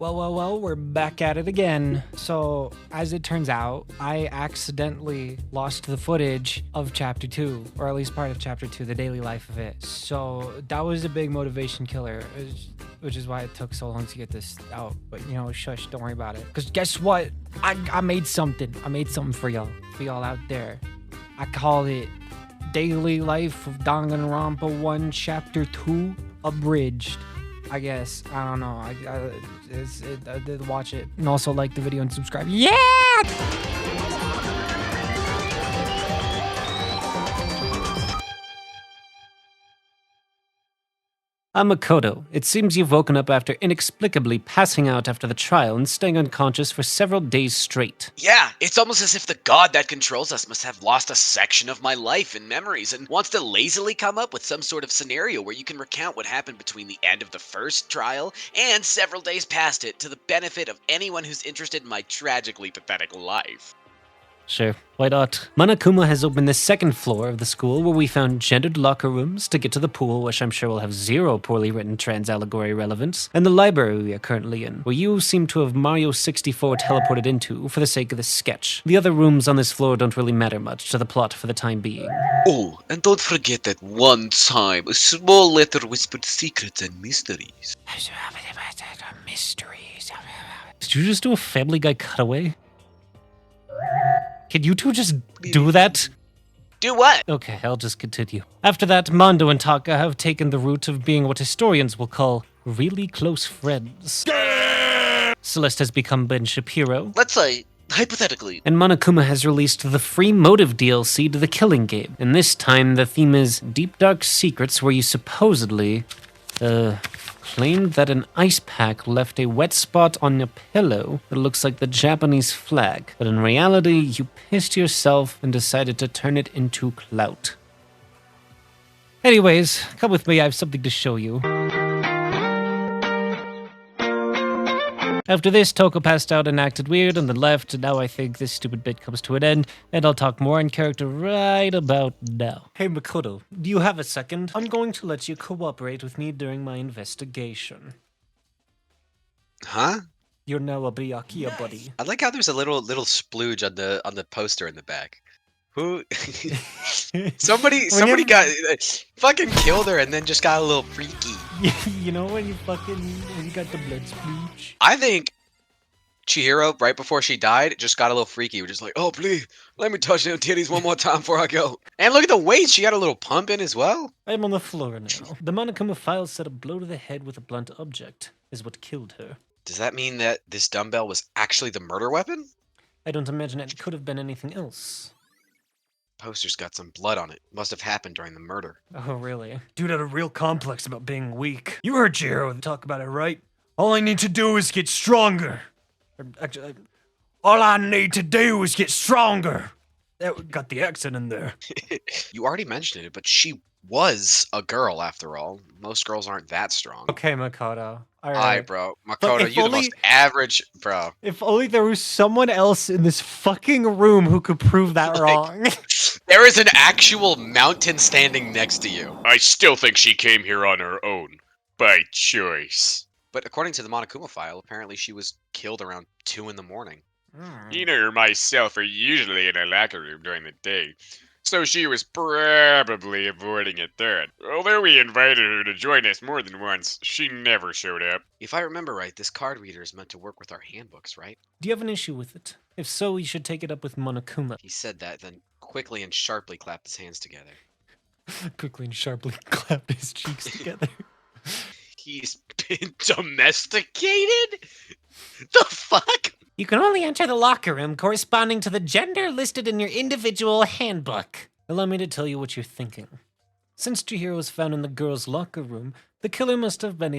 Well, we're back at it again. So, as it turns out, I accidentally lost the footage of Chapter 2, or at least part of Chapter 2, the daily life of it. So, that was a big motivation killer, which is why it took so long to get this out. But, shush, don't worry about it. Because guess what? I made something. I made something for y'all out there. I call it Daily Life of Danganronpa 1 Chapter 2 Abridged. I guess. I don't know. I did watch it. And also like the video and subscribe. Yeah! I'm Makoto. It seems you've woken up after inexplicably passing out after the trial and staying unconscious for several days straight. Yeah, it's almost as if the god that controls us must have lost a section of my life and memories and wants to lazily come up with some sort of scenario where you can recount what happened between the end of the first trial and several days past it to the benefit of anyone who's interested in my tragically pathetic life. Sure, why not? Monokuma has opened the second floor of the school where we found gendered locker rooms to get to the pool, which I'm sure will have zero poorly written trans allegory relevance, and the library we are currently in, where you seem to have Mario 64 teleported into for the sake of the sketch. The other rooms on this floor don't really matter much to the plot for the time being. Oh, and don't forget that one time a small letter whispered secrets and mysteries. Mysteries. Did you just do a Family Guy cutaway? Can you two just do that? Do what? Okay, I'll just continue. After that, Mondo and Taka have taken the route of being what historians will call really close friends. Celeste has become Ben Shapiro. Let's say, hypothetically. And Monokuma has released the free motive DLC to the Killing Game. And this time, the theme is Deep Dark Secrets, where you supposedly, claimed that an ice pack left a wet spot on your pillow that looks like the Japanese flag, but in reality, you pissed yourself and decided to turn it into clout. Anyways, come with me, I have something to show you. After this, Toko passed out and acted weird and then left, and now I think this stupid bit comes to an end, and I'll talk more in character right about now. Hey Makoto, do you have a second? I'm going to let you cooperate with me during my investigation. Huh? You're now a Byakuya buddy. I like how there's a little splooge on the poster in the back. Who? somebody got fucking killed her and then just got a little freaky. You know when you got the blood splooge? I think Chihiro, right before she died, just got a little freaky. We're just like, oh please, let me touch them titties one more time before I go. And look at the weight, she got a little pump in as well. I'm on the floor now. The Monokuma file said a blow to the head with a blunt object is what killed her. Does that mean that this dumbbell was actually the murder weapon? I don't imagine it could have been anything else. Poster's got some blood on it. Must have happened during the murder. Oh, really? Dude had a real complex about being weak. You heard Chihiro talk about it, right? All I need to do is get stronger. Actually, all I need to do is get stronger. That got the accent in there. You already mentioned it, but she was a girl after all. Most girls aren't that strong. Okay, Makoto. All right. Aye, bro. Makoto, you the most average, bro. If only there was someone else in this fucking room who could prove that wrong. There is an actual mountain standing next to you. I still think she came here on her own, by choice. But according to the Monokuma file, apparently she was killed around 2 in the morning. Ina or myself are usually in a locker room during the day, so she was probably avoiding it then. Although we invited her to join us more than once, she never showed up. If I remember right, this card reader is meant to work with our handbooks, right? Do you have an issue with it? If so, you should take it up with Monokuma. He said that, then quickly and sharply clapped his hands together. Quickly and sharply clapped his cheeks together. He's been domesticated? The fuck? You can only enter the locker room corresponding to the gender listed in your individual handbook. Allow me to tell you what you're thinking. Since Chihiro was found in the girls' locker room, the killer must have been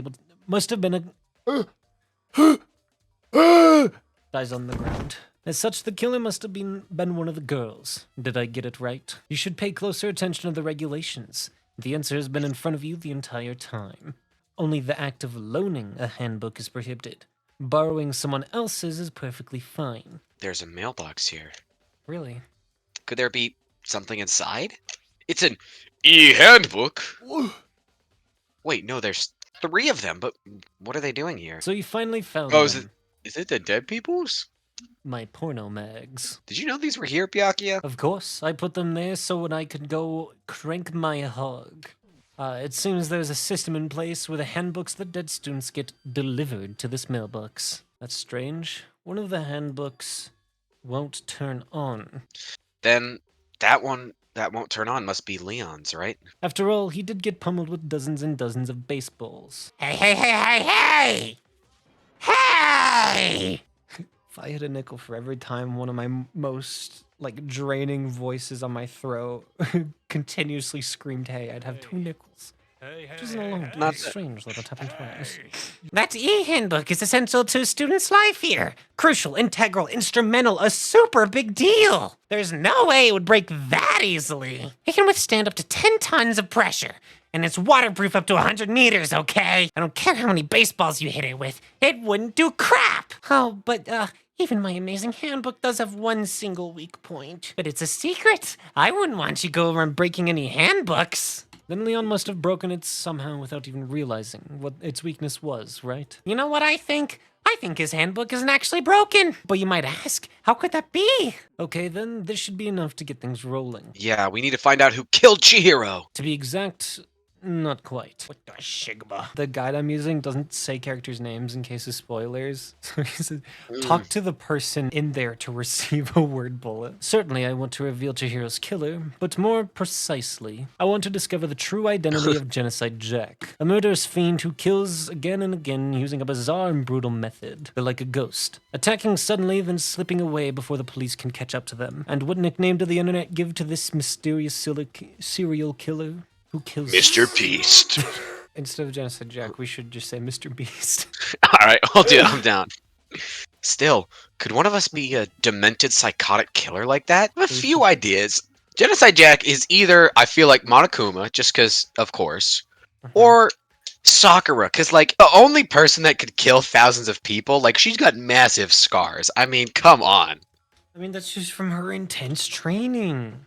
dies on the ground. As such, the killer must have been one of the girls. Did I get it right? You should pay closer attention to the regulations. The answer has been in front of you the entire time. Only the act of loaning a handbook is prohibited. Borrowing someone else's is perfectly fine. There's a mailbox here. Really? Could there be something inside? It's an e-handbook. Wait, no, there's 3 of them, but what are they doing here? So you finally found Oh, them. is it the dead peoples? My porno mags. Did you know these were here, Byakuya? Of course, I put them there so when I could go crank my hog. It seems there's a system in place where the handbooks of the dead students get delivered to this mailbox. That's strange. One of the handbooks won't turn on. Then that one that won't turn on must be Leon's, right? After all, he did get pummeled with dozens and dozens of baseballs. Hey, hey, hey, hey, hey! Hey! If I had a nickel for every time one of my most, draining voices on my throat continuously screamed, hey, I'd have 2 nickels. Which isn't alone. Not It's strange that it happened twice. That e-handbook is essential to a student's life here. Crucial, integral, instrumental, a super big deal. There's no way it would break that easily. It can withstand up to 10 tons of pressure. And it's waterproof up to 100 meters, okay? I don't care how many baseballs you hit it with. It wouldn't do crap. Oh, but, even my amazing handbook does have one single weak point. But it's a secret. I wouldn't want you to go around breaking any handbooks. Then Leon must have broken it somehow without even realizing what its weakness was, right? You know what I think? I think his handbook isn't actually broken. But you might ask, how could that be? Okay, then this should be enough to get things rolling. Yeah, we need to find out who killed Chihiro. To be exact, not quite. What the Shigma? The guide I'm using doesn't say characters' names in case of spoilers. So he said, talk to the person in there to receive a word bullet. Certainly, I want to reveal Chihiro's killer, but more precisely, I want to discover the true identity of Genocide Jack, a murderous fiend who kills again and again using a bizarre and brutal method. They're like a ghost, attacking suddenly, then slipping away before the police can catch up to them. And what nickname did the internet give to this mysterious serial killer? Who kills Mr. Beast. Instead of Genocide Jack, we should just say Mr. Beast. Alright, I'll do it. I'm down. Still, could one of us be a demented psychotic killer like that? I have a few ideas. Genocide Jack is either, I feel like, Monokuma, just because, of course, or Sakura, because, the only person that could kill thousands of people, she's got massive scars. I mean, come on. I mean, that's just from her intense training.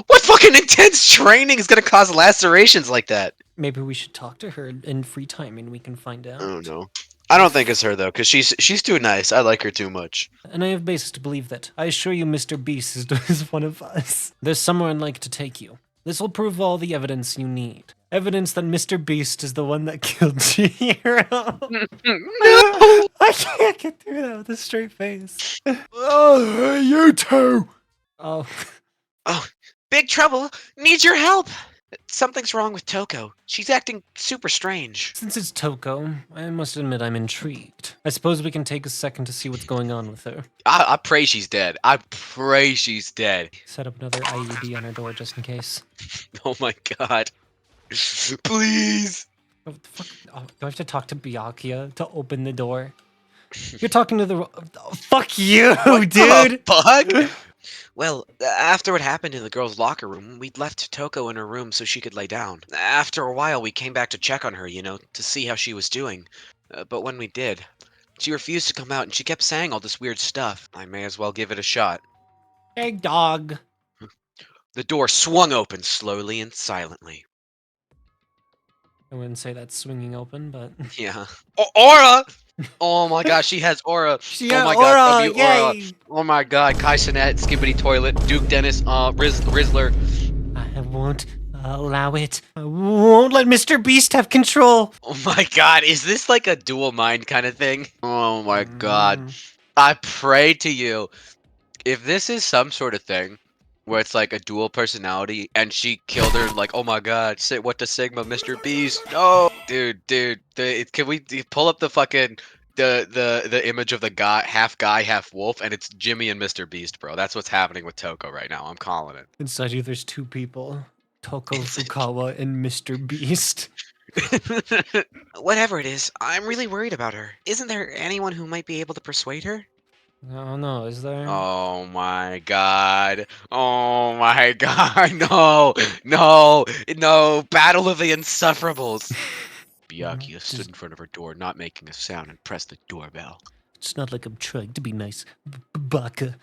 What fucking intense training is gonna cause lacerations like that? Maybe we should talk to her in free time and we can find out. Oh no. I don't think it's her though, because she's too nice. I like her too much. And I have basis to believe that. I assure you Mr. Beast is one of us. There's somewhere I'd like to take you. This will prove all the evidence you need. Evidence that Mr. Beast is the one that killed Chihiro. No! I can't get through that with a straight face. Oh, you too. Oh. Oh, big trouble. Needs your help. Something's wrong with Toko. She's acting super strange. Since it's Toko, I must admit I'm intrigued. I suppose we can take a second to see what's going on with her. I pray she's dead. I pray she's dead. Set up another IED on her door just in case. Oh my god. Please. Oh, the fuck? Oh, do I have to talk to Byakuya to open the door? You're talking to the... Oh, fuck you, What dude! the fuck? Well, after what happened in the girls' locker room, we'd left Toko in her room so she could lay down. After a while, we came back to check on her, to see how she was doing. But when we did, she refused to come out and she kept saying all this weird stuff. I may as well give it a shot. Hey, dog. The door swung open slowly and silently. I wouldn't say that's swinging open, but... Yeah. Aura! Oh my gosh, she has aura. She Oh my got god, aura, W aura. yay! Oh my god, Kai Cenat, Skibbity Toilet, Duke Dennis, Rizzler. I won't allow it. I won't let Mr. Beast have control. Oh my god, is this like a dual mind kind of thing? Oh my god. I pray to you, if this is some sort of thing, where it's like a dual personality, and she killed her, oh my god, what the Sigma, Mr. Beast? No! Dude, can we pull up the fucking, the image of the guy, half wolf, and it's Jimmy and Mr. Beast, bro. That's what's happening with Toko right now, I'm calling it. Inside you, there's 2 people. Toko Fukawa and Mr. Beast. Whatever it is, I'm really worried about her. Isn't there anyone who might be able to persuade her? Oh no, is there? Oh my god. Oh my god. No. Battle of the Insufferables. Byakuya stood in front of her door, not making a sound, and pressed the doorbell. It's not like I'm trying to be nice. Baka.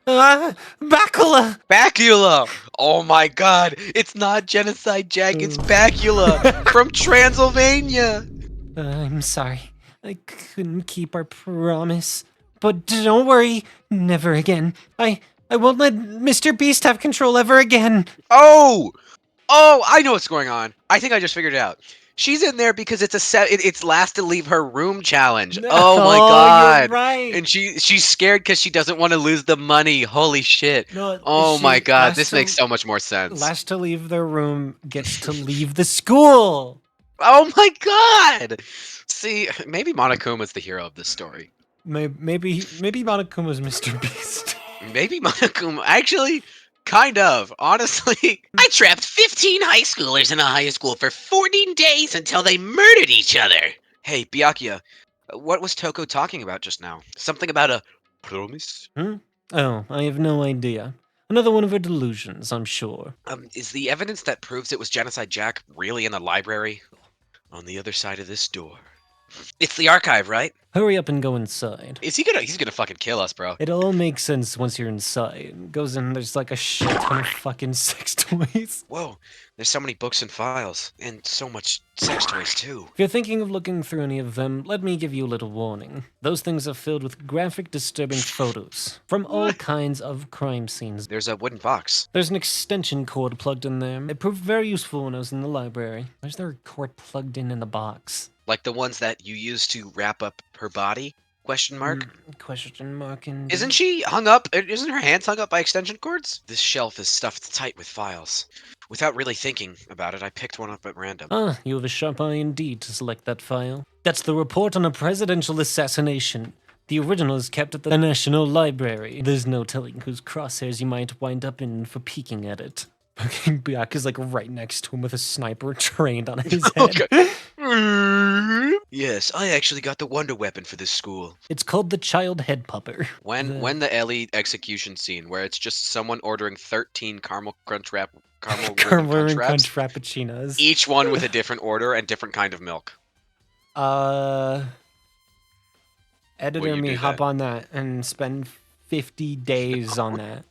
Bakula! Bacula! Oh my god. It's not Genocide Jack, it's Bacula from Transylvania. I'm sorry. I couldn't keep our promise. But don't worry, never again. I won't let Mr. Beast have control ever again. Oh! Oh, I know what's going on. I think I just figured it out. She's in there because it's last to leave her room challenge. Oh my You're god. right. And she's scared because she doesn't want to lose the money. Holy shit. No, Oh she my god, last this to- makes so much more sense. Last to leave their room gets to leave the school. Oh my god! See, maybe Monokuma's the hero of this story. Maybe Monokuma's Mr. Beast. Maybe Monokuma. Actually, kind of. Honestly. I trapped 15 high schoolers in a high school for 14 days until they murdered each other. Hey, Byakuya, what was Toko talking about just now? Something about a promise? Oh, I have no idea. Another one of her delusions, I'm sure. Is the evidence that proves it was Genocide Jack really in the library? On the other side of this door. It's the archive, right? Hurry up and go inside. He's gonna fucking kill us, bro. It all makes sense once you're inside. Goes in, there's like a shit ton of fucking sex toys. Whoa, there's so many books and files. And so much sex toys, too. If you're thinking of looking through any of them, let me give you a little warning. Those things are filled with graphic, disturbing photos from all kinds of crime scenes. There's a wooden box. There's an extension cord plugged in there. It proved very useful when I was in the library. Where's there a cord plugged in the box? Like the ones that you use to wrap up her body? Question mark? Question mark and... Isn't she hung up? Isn't her hands hung up by extension cords? This shelf is stuffed tight with files. Without really thinking about it, I picked one up at random. Ah, you have a sharp eye indeed to select that file. That's the report on a presidential assassination. The original is kept at the National Library. There's no telling whose crosshairs you might wind up in for peeking at it. Fucking Byakuya's like right next to him with a sniper trained on his head. Okay. Yes, I actually got the wonder weapon for this school. It's called the Child Head Pupper. When the Ellie execution scene, where it's just someone ordering 13 caramel crunch Caramel Crunch Frappuccinos. Each one with a different order and different kind of milk. Editor you me do hop that? on that and spend 50 days on that.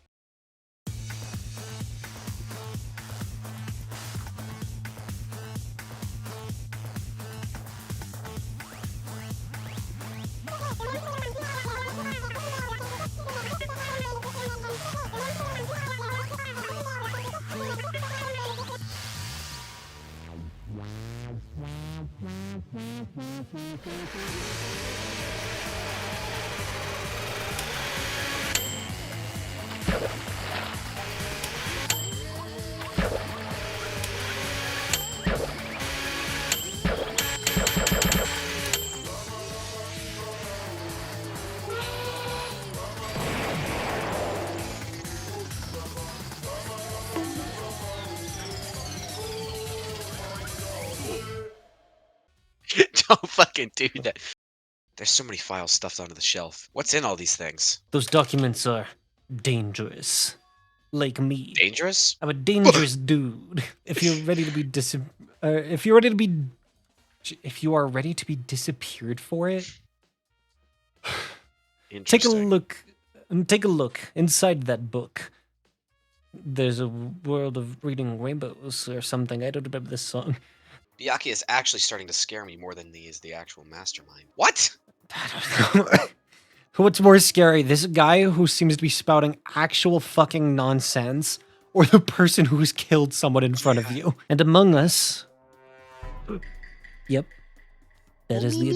Don't fucking do that. There's so many files stuffed onto the shelf. What's in all these things? Those documents are dangerous. Like me. Dangerous? I'm a dangerous dude. If you're ready to be if you are ready to be disappeared for it, take a look inside that book. There's a world of reading rainbows or something. I don't remember this song. Byakuya is actually starting to scare me more than he is the actual mastermind. What? I don't know. What's more scary, this guy who seems to be spouting actual fucking nonsense, or the person who's killed someone in front of you? And among us... Yep. That is the...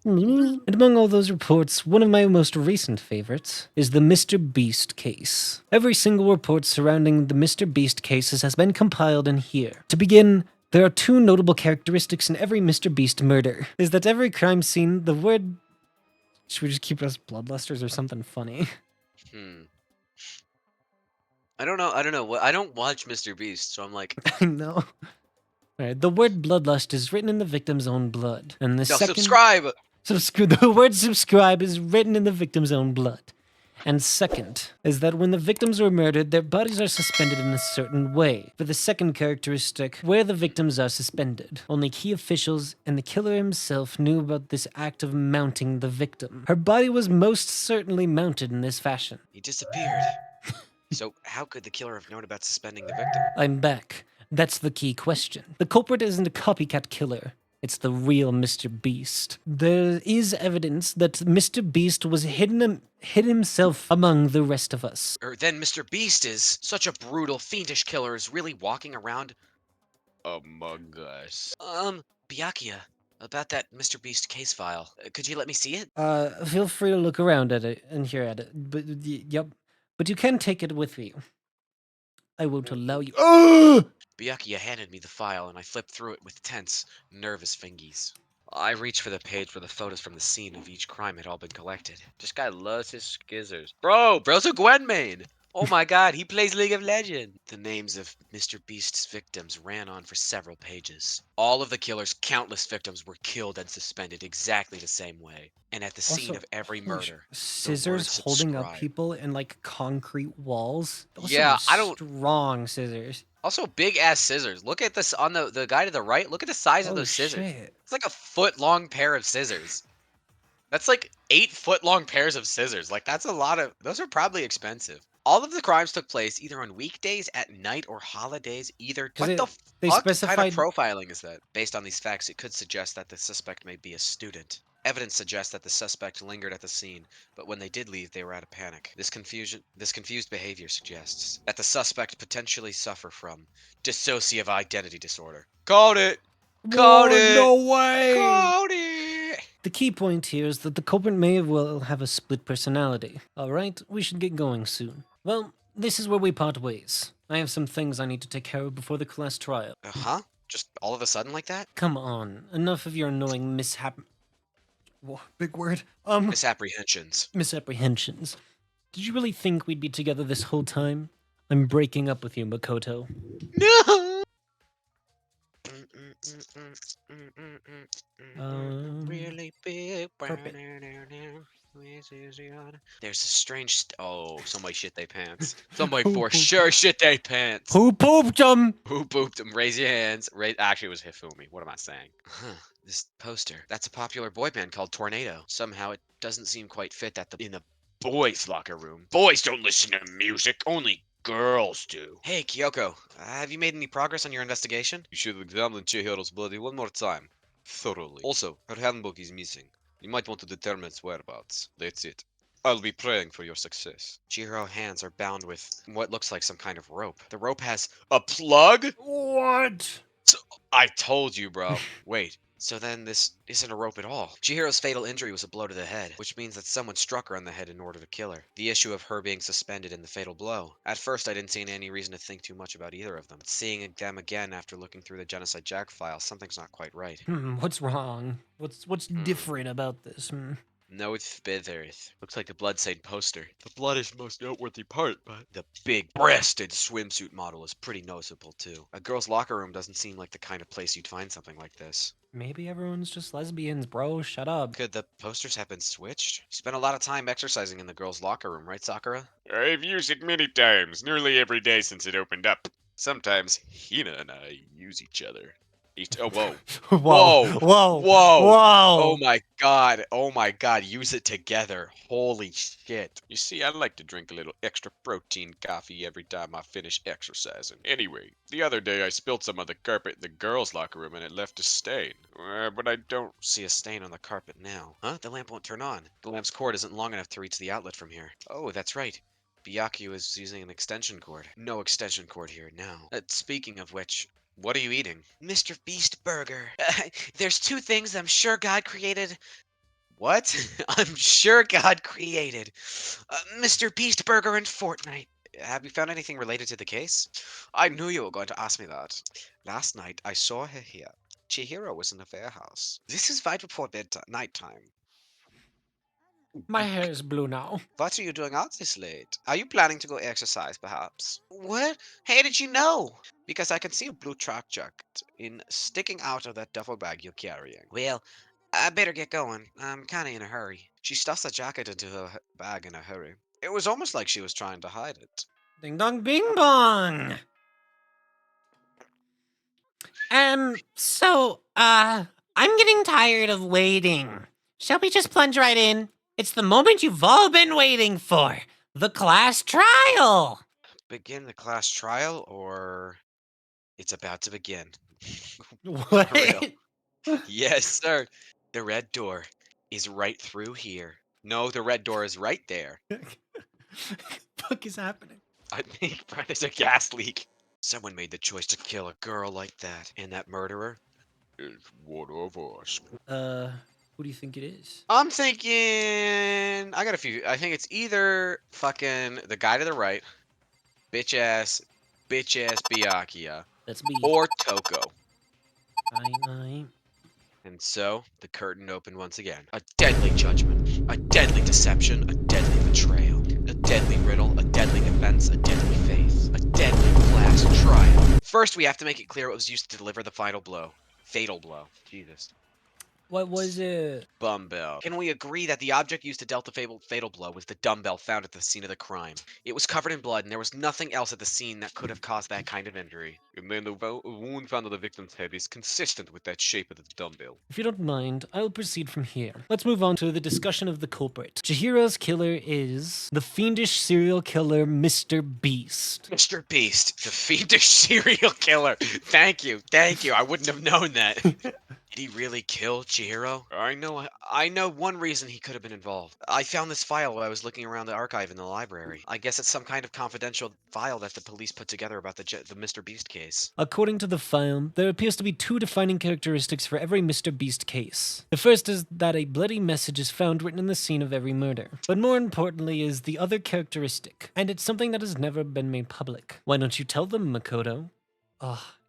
And among all those reports, one of my most recent favorites is the Mr. Beast case. Every single report surrounding the Mr. Beast cases has been compiled in here. To begin, there are two notable characteristics in every Mr. Beast murder. Is that every crime scene, the word... Should we just keep it as bloodlusters or something funny? I don't know. I don't watch Mr. Beast, so I'm like... I know. Alright, the word bloodlust is written in the victim's own blood. And the second... subscribe! The word subscribe is written in the victim's own blood. And second is that when the victims were murdered, their bodies are suspended in a certain way. For the second characteristic, where the victims are suspended. Only key officials and the killer himself knew about this act of mounting the victim. Her body was most certainly mounted in this fashion. He disappeared. So how could the killer have known about suspending the victim? I'm back. That's the key question. The culprit isn't a copycat killer. It's the real Mr. Beast. There is evidence that Mr. Beast was hid himself among the rest of us. Then Mr. Beast is such a brutal, fiendish killer is really walking around. Among us. Byakuya, about that Mr. Beast case file. Could you let me see it? Feel free to look around at it and hear at it. But yep. But you can take it with you. I won't allow you. Byakuya handed me the file, and I flipped through it with tense, nervous fingies. I reached for the page where the photos from the scene of each crime had all been collected. This guy loves his skizzers. Bro's a Gwen main! Oh my god, he plays League of Legends! The names of Mr. Beast's victims ran on for several pages. All of the killer's countless victims were killed and suspended exactly the same way. And at the scene of every murder, scissors holding up subscribe. people in like concrete walls. Those Yeah, are I don't- strong scissors. Also, big ass scissors. Look at this on the guy to the right. Look at the size of Oh those scissors. shit. It's like a foot long pair of scissors. That's like 8 foot long pairs of scissors. Like that's a lot of. Those are probably expensive. All of the crimes took place either on weekdays, at night, or holidays. Either. What the They fuck kind of specified profiling is that? Based on these facts, it could suggest that the suspect may be a student. Evidence suggests that the suspect lingered at the scene, but when they did leave, they were out of panic. This confused behavior suggests that the suspect potentially suffer from dissociative identity disorder. Called it. Called it. No way. Called it. The key point here is that the culprit may well have a split personality. Alright, we should get going soon. Well, this is where we part ways. I have some things I need to take care of before the class trial. Huh? Just all of a sudden like that? Come on, enough of your annoying Whoa, big word. Misapprehensions. Misapprehensions. Did you really think we'd be together this whole time? I'm breaking up with you, Makoto. No. Really big. Carpet. There's a strange. Oh, somebody shit they pants. Somebody for sure shit they pants. Who pooped them? Who pooped them? Raise your hands. Actually, it was Hifumi. What am I saying? Huh. This poster. That's a popular boy band called Tornado. Somehow it doesn't seem quite fit that in the boys' locker room. Boys don't listen to music, only girls do. Hey, Kyoko. Have you made any progress on your investigation? You should examine Chihiro's body one more time. Thoroughly. Also, her handbook is missing. You might want to determine its whereabouts. That's it. I'll be praying for your success. Chihiro's hands are bound with what looks like some kind of rope. The rope has a plug? What? I told you, bro. Wait. So then this isn't a rope at all. Chihiro's fatal injury was a blow to the head, which means that someone struck her on the head in order to kill her. The issue of her being suspended in the fatal blow. At first, I didn't see any reason to think too much about either of them. But seeing them again after looking through the Genocide Jack file, something's not quite right. What's wrong? What's different about this? No, it's better. Looks like a blood-stained poster. The blood is the most noteworthy part, but The big-breasted swimsuit model is pretty noticeable, too. A girl's locker room doesn't seem like the kind of place you'd find something like this. Maybe everyone's just lesbians, bro. Shut up. Could the posters have been switched? You spent a lot of time exercising in the girls' locker room, right, Sakura? I've used it many times, nearly every day since it opened up. Sometimes Hina and I use each other. Oh, whoa. Whoa. Whoa. Whoa! Whoa. Oh my god, oh my god, use it together. Holy shit. You see, I like to drink a little extra protein coffee every time I finish exercising. Anyway, the other day I spilled some on the carpet in the girls' locker room and it left a stain. But I don't See a stain on the carpet now. Huh? The lamp won't turn on. The lamp's cord isn't long enough to reach the outlet from here. Oh, that's right. Byakuya is using an extension cord. No extension cord here now. Speaking of which, what are you eating? Mr. Beast Burger. There's two things I'm sure God created. What? I'm sure God created Mr. Beast Burger and Fortnite. Have you found anything related to the case? I knew you were going to ask me that. Last night I saw her here. Chihiro was in the warehouse. This is right before nighttime. My hair is blue now. What are you doing out this late? Are you planning to go exercise, perhaps? What? How did you know? Because I can see a blue track jacket sticking out of that duffel bag you're carrying. Well, I better get going. I'm kind of in a hurry. She stuffs the jacket into her bag in a hurry. It was almost like she was trying to hide it. Ding dong bing bong. I'm getting tired of waiting. Shall we just plunge right in? It's the moment you've all been waiting for. The class trial. Begin the class trial, or it's about to begin? What? real. Yes, sir. The red door is right through here. No, the red door is right there. Fuck is happening? I think there's a gas leak. Someone made the choice to kill a girl like that. And that murderer? It's one of us. Who do you think it is? I'm thinking. I got a few. I think it's either fucking the guy to the right, bitch ass Byakuya, That's me. or Toko. I. And so the curtain opened once again. A deadly judgment, a deadly deception, a deadly betrayal, a deadly riddle, a deadly defense, a deadly faith, a deadly last trial. First, we have to make it clear what was used to deliver the final blow. Fatal blow. Jesus. What was it? Dumbbell. Can we agree that the object used to dealt the fatal blow was the dumbbell found at the scene of the crime? It was covered in blood, and there was nothing else at the scene that could have caused that kind of injury. And then the wound found on the victim's head is consistent with that shape of the dumbbell. If you don't mind, I'll proceed from here. Let's move on to the discussion of the culprit. Chihiro's killer is the fiendish serial killer Mr. Beast. Mr. Beast, the fiendish serial killer. Thank you. I wouldn't have known that. Did he really kill Chihiro? I know one reason he could have been involved. I found this file while I was looking around the archive in the library. I guess it's some kind of confidential file that the police put together about the Mr. Beast case. According to the file, there appears to be two defining characteristics for every Mr. Beast case. The first is that a bloody message is found written in the scene of every murder. But more importantly is the other characteristic, and it's something that has never been made public. Why don't you tell them, Makoto?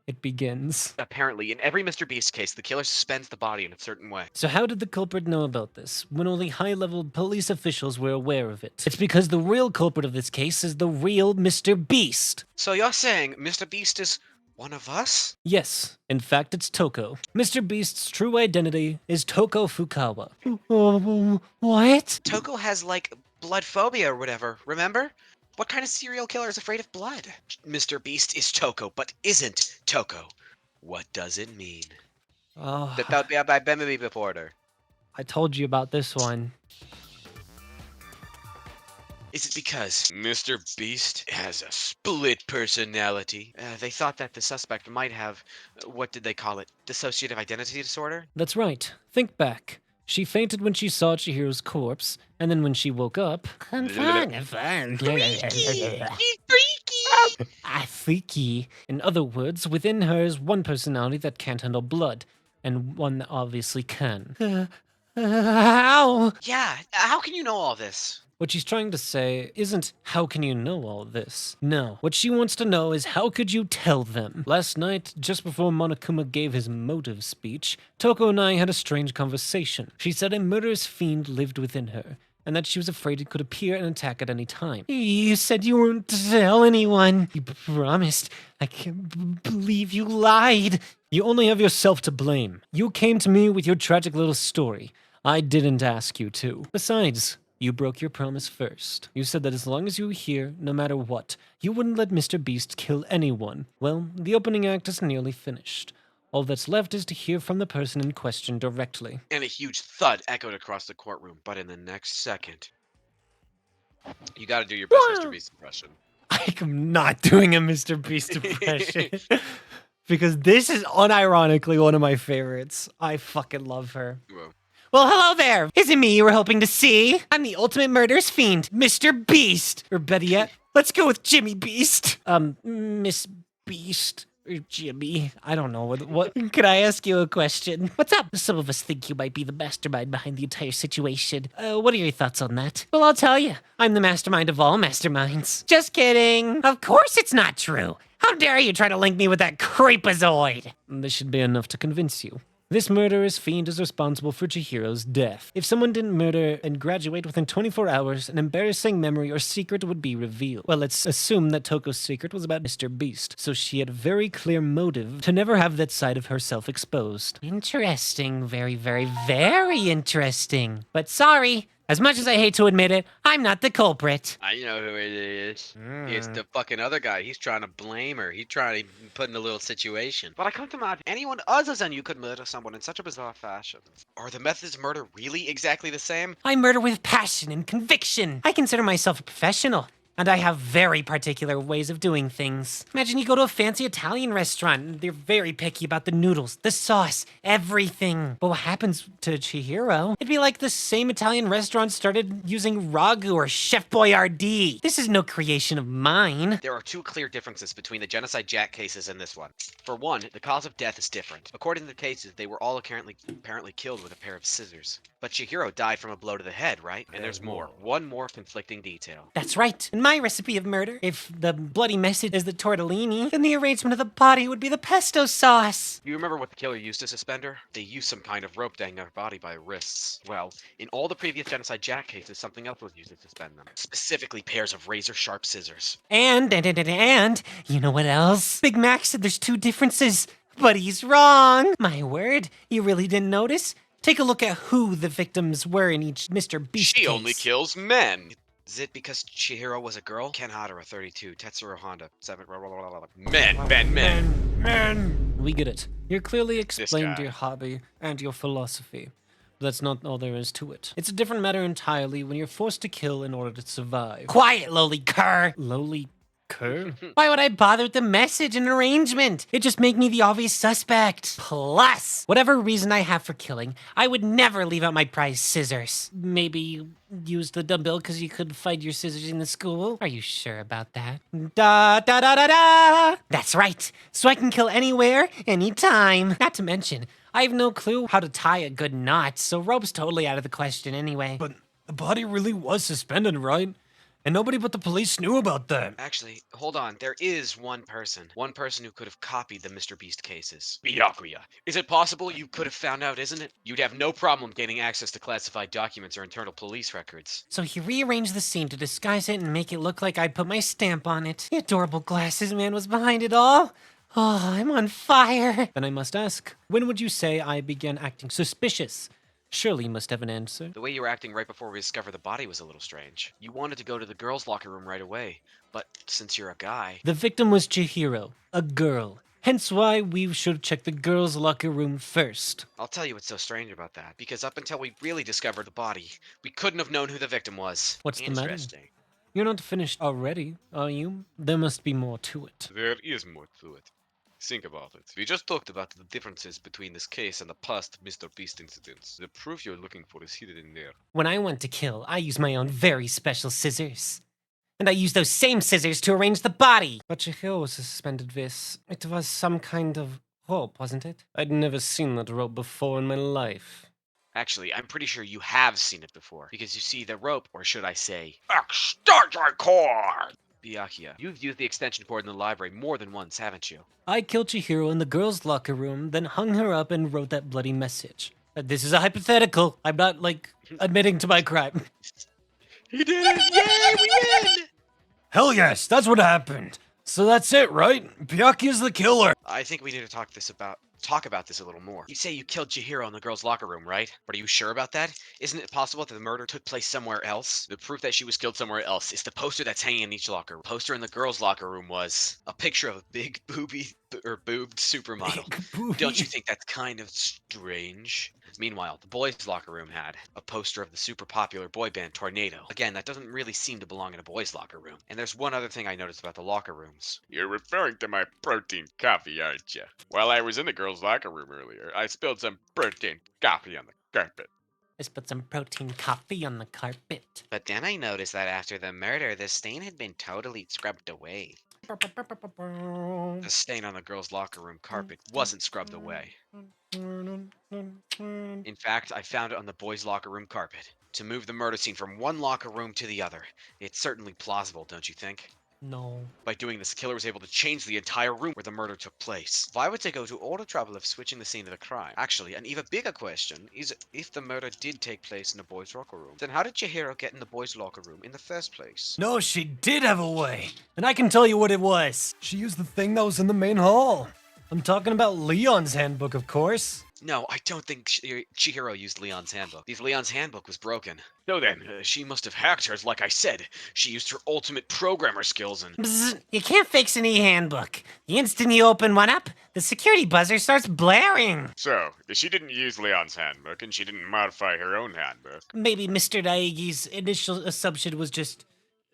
It begins. Apparently, in every Mr. Beast case, the killer suspends the body in a certain way. So how did the culprit know about this, when only high-level police officials were aware of it? It's because the real culprit of this case is the real Mr. Beast. So you're saying Mr. Beast is one of us? Yes, in fact, it's Toko. Mr. Beast's true identity is Toko Fukawa. What? Toko has, like, blood phobia or whatever, remember? What kind of serial killer is afraid of blood? Mr. Beast is Toko, but isn't Toko. What does it mean? Oh, Reporter. I told you about this one. Is it because Mr. Beast has a split personality? They thought that the suspect might have, what did they call it? Dissociative identity disorder? That's right. Think back. She fainted when she saw Chihiro's corpse, and then when she woke up... I'm fine. Freaky. In other words, within her is one personality that can't handle blood, and one that obviously can. How? Yeah, how can you know all this? What she's trying to say isn't, how can you know all this? No. What she wants to know is, how could you tell them? Last night, just before Monokuma gave his motive speech, Toko and I had a strange conversation. She said a murderous fiend lived within her, and that she was afraid it could appear and attack at any time. You said you weren't to tell anyone. You promised. I can't believe you lied. You only have yourself to blame. You came to me with your tragic little story. I didn't ask you to. Besides, you broke your promise first. You said that as long as you were here, no matter what, you wouldn't let Mr. Beast kill anyone. Well, the opening act is nearly finished. All that's left is to hear from the person in question directly. And a huge thud echoed across the courtroom, but in the next second... You gotta do your best Mr. Beast impression. I'm not doing a Mr. Beast impression. Because this is unironically one of my favorites. I fucking love her. Whoa. Well, hello there. Is it me you were hoping to see? I'm the ultimate murderous fiend, Mr. Beast. Or better yet, let's go with Jimmy Beast. Miss Beast. Or Jimmy. I don't know. What? Could I ask you a question? What's up? Some of us think you might be the mastermind behind the entire situation. What are your thoughts on that? Well, I'll tell you. I'm the mastermind of all masterminds. Just kidding. Of course it's not true. How dare you try to link me with that creepazoid? This should be enough to convince you. This murderous fiend is responsible for Chihiro's death. If someone didn't murder and graduate within 24 hours, an embarrassing memory or secret would be revealed. Well, let's assume that Toko's secret was about Mr. Beast, so she had a very clear motive to never have that side of herself exposed. Interesting. Very, very, very interesting. But sorry. As much as I hate to admit it, I'm not the culprit. I know who it is. It's the fucking other guy. He's trying to blame her. He's trying to put in a little situation. But I come to imagine anyone other than you could murder someone in such a bizarre fashion. Are the methods of murder really exactly the same? I murder with passion and conviction. I consider myself a professional. And I have very particular ways of doing things. Imagine you go to a fancy Italian restaurant and they're very picky about the noodles, the sauce, everything. But what happens to Chihiro? It'd be like the same Italian restaurant started using ragu or Chef Boyardee. This is no creation of mine. There are two clear differences between the Genocide Jack cases and this one. For one, the cause of death is different. According to the cases, they were all apparently killed with a pair of scissors. But Chihiro died from a blow to the head, right? And there's more. One more conflicting detail. That's right. In my recipe of murder, if the bloody message is the tortellini, then the arrangement of the body would be the pesto sauce. You remember what the killer used to suspend her? They used some kind of rope dangling her body by her wrists. Well, in all the previous Genocide Jack cases, something else was used to suspend them. Specifically, pairs of razor-sharp scissors. And, you know what else? Big Mac said there's two differences, but he's wrong. My word, you really didn't notice? Take a look at who the victims were in each Mr. Beast She case. only kills men. Is it because Chihiro was a girl? Ken HATER, a 32. Tetsuro Honda, 7. Men. We get it. You're clearly explained guy. your hobby and your philosophy. But that's not all there is to it. It's a different matter entirely when you're forced to kill in order to survive. Quiet, lowly cur! Lowly cur? Why would I bother with the message and arrangement? It just make me the obvious suspect. Plus, whatever reason I have for killing, I would never leave out my prized scissors. Maybe you used the dumbbell because you couldn't find your scissors in the school? Are you sure about that? Da da da da da! That's right. So I can kill anywhere, anytime. Not to mention, I have no clue how to tie a good knot, so rope's totally out of the question anyway. But the body really was suspended, right? And nobody but the police knew about that. Actually, hold on. There is one person. One person who could have copied the Mr. Beast cases. Byakuya. Is it possible you could have found out, isn't it? You'd have no problem gaining access to classified documents or internal police records. So he rearranged the scene to disguise it and make it look like I put my stamp on it. The adorable glasses man was behind it all. Oh, I'm on fire. Then I must ask, when would you say I began acting suspicious? Surely you must have an answer. The way you were acting right before we discovered the body was a little strange. You wanted to go to the girls' locker room right away, but since you're a guy... The victim was Chihiro, a girl. Hence why we should check the girls' locker room first. I'll tell you what's so strange about that. Because up until we really discovered the body, we couldn't have known who the victim was. What's the matter? Interesting. You're not finished already, are you? There must be more to it. There is more to it. Think about it. We just talked about the differences between this case and the past Mr. Beast incidents. The proof you're looking for is hidden in there. When I went to kill, I used my own very special scissors. And I used those same scissors to arrange the body. But Chihiro suspended this. It was some kind of rope, wasn't it? I'd never seen that rope before in my life. Actually, I'm pretty sure you have seen it before. Because you see, the rope, or should I say, Extension cord! Byakuya, you've used the extension cord in the library more than once, haven't you? I killed Chihiro in the girls' locker room, then hung her up and wrote that bloody message. This is a hypothetical. I'm not, admitting to my crime. He did it! Yay, we win! Hell yes, that's what happened. So that's it, right? Byakuya's the killer. I think we need to talk about this a little more. You say you killed Chihiro in the girls' locker room, right? But are you sure about that? Isn't it possible that the murder took place somewhere else? The proof that she was killed somewhere else is the poster that's hanging in each locker. The poster in the girls' locker room was a picture of a big boobed supermodel. Don't you think that's kind of strange? Meanwhile, the boys' locker room had a poster of the super popular boy band Tornado. Again, that doesn't really seem to belong in a boys' locker room. And there's one other thing I noticed about the locker rooms. You're referring to my protein coffee, aren't you? While I was in the girls' locker room earlier, I spilled some protein coffee on the carpet. Let's put some protein coffee on the carpet. But then I noticed that after the murder, the stain had been totally scrubbed away. The stain on the girls' locker room carpet wasn't scrubbed away. In fact, I found it on the boys' locker room carpet. To move the murder scene from one locker room to the other. It's certainly plausible, don't you think? No. By doing this, the killer was able to change the entire room where the murder took place. Why would they go to all the trouble of switching the scene of the crime? Actually, an even bigger question is if the murder did take place in the boys' locker room, then how did Chihiro get in the boys' locker room in the first place? No, she did have a way. And I can tell you what it was. She used the thing that was in the main hall. I'm talking about Leon's handbook, of course. No, I don't think Chihiro used Leon's handbook. Because Leon's handbook was broken. So then, she must have hacked hers like I said. She used her ultimate programmer skills and... Bzz, you can't fix an e-handbook. The instant you open one up, the security buzzer starts blaring. So, she didn't use Leon's handbook, and she didn't modify her own handbook. Maybe Mr. Daigi's initial assumption was just